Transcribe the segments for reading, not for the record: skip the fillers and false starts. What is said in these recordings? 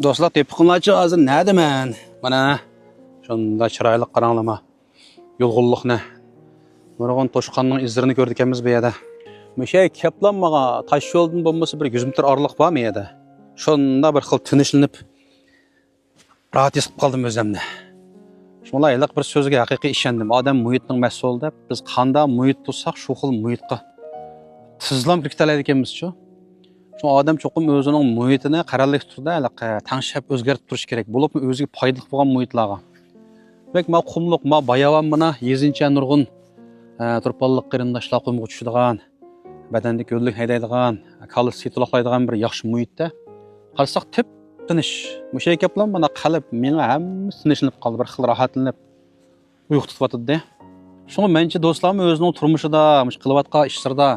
Do'stlar, tepqinlarcha hozir nadaman? Mana shunda chiroyli qaranglarma. Yo'lg'unliqni, nurg'un toshqonning izlarini ko'rdik ekanmiz bu yerda. Mushay keplanmaga tosh yo'ldan bo'lmasa bir 100 metr orliq bormi yerda? Shunda bir xil tinchlanib rahat his qilib qoldim o'zimni. Shunday iliq bir so'zga haqiqiy ishondim. Odam muhitning mas'ul deb, biz qanday muhit tutsak, shu xil muhitga tizlam kirkitalaydi ekanmiz-ku. Şu adam çoxum özünün muhitini qaralik turda, tanışab o'zgartib turish kerak. Bo'lib o'ziga foydali bo'lgan muhitlarga. Demak, ma qumliq, ma bayavan mana yezincha nurg'un turpalliq qarindoshlar qo'ymoq tushadigan, badanda ko'llik haydaydigan, kalsiy sitoqlaydigan bir yaxshi muhitda qolsak tip tinish. Mushay gaplar mana qalb menga hammasi tinchlanib qoldi, bir xil rohatlanib uyqu tutyapti. Şunu mencha do'stlarim o'zining turmushida, qilayotgan ishlarida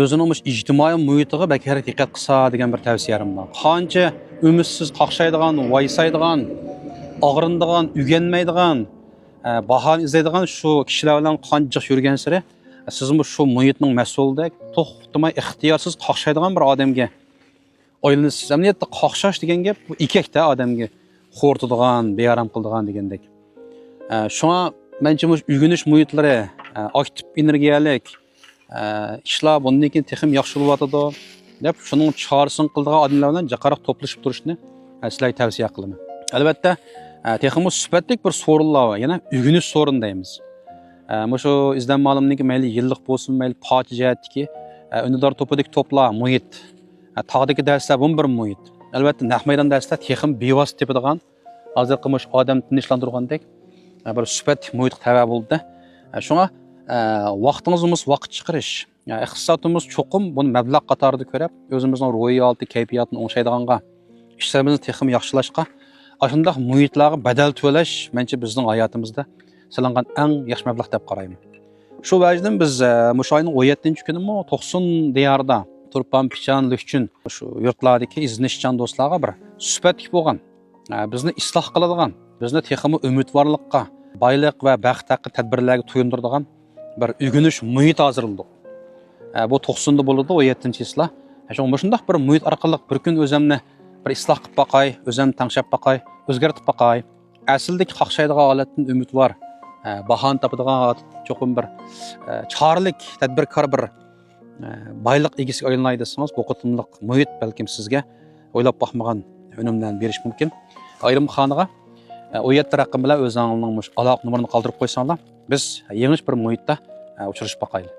özünün ictimai muhitiga bakar diqqat qilsa degan bir tavsiyarim bor. Qancha umidsiz qaqshaydigan, vaysaydigan, og'rindigan, uganmaydigan, bahoni izlaydigan shu kishilar bilan qancha yurgan sari siz shu muhitning mas'uldek to'xtamay ixtiyorsiz qaqshaydigan bir odamga o'ylanasiz. Amniyatda qaqshash degan gap bu ikakda odamga xo'rtadigan, bearam qiladigan degandek. Shuna mencha uyg'unish muhitlari aktiv energiyalik ishlar bundan keyin texim yaxshi bo'lyotadi deb shuning chorasini qildigan odamlar bilan jaqaroq to'plashib turishni sizlarga tavsiya qilaman. Albatta, teximiz sifatlik bir so'rinlar va yana uyg'unish so'rin deymiz. Shu izlanmalimniki mayli yillik bo'lsin, mayli pojiatdiki, unidor to'pidagi to'plar muhit, tog'dagi darslar bu bir muhit. Albatta, naq maydon darslar texim bevos tepadigan, hozir qilmish odam tinchlantirgandek bir sifatli muhit tava bo'ldi. Shunga vaqtimiz vaqt chiqarish, iqtisodimiz cho'qim buni mablag' qatorida ko'rib, o'zimizning ruhiyati, kayfiyatini o'ngshaydiganga, ishlarimizni texim yaxshilashga, shunday muhitlarga badal to'lash mencha bizning hayotimizda silangan eng yaxshi mablag' deb qarayman. Shu vajdan biz shu oyning 17-kuni 90 diyorda Turpan, Pichan, Lüchün shu yurtlardagi iznishchan do'stlarga bir sifatli bo'lgan, bizni isloh qiladigan, bizni texim umidvorlikqa, boylik va baxt haqida tadbirlarga to'yindiradigan bir uyg'unish muhit hozirladi. Bu 90da bo'ladi 17-yilda. Shunday bir muhit orqali bir kun o'zimni bir isloh qilib baqay, o'zim tanishib baqay, o'zgartib baqay. Aslidagi qaqshaydigan holatdan umidvor, bahon topadigan cho'qim bir chorlik, tadbirkor bir boylik egasiga aylanay desangiz, bu qo'timliq muhit balkim sizga o'ylab baxmagan unumdan berish mumkin. Ayrim xoniga 17 raqam bilan o'zingizning aloqa numerini qoldirib qo'ysanglar, biz yangi bir muhitda uchrashib baqaylik.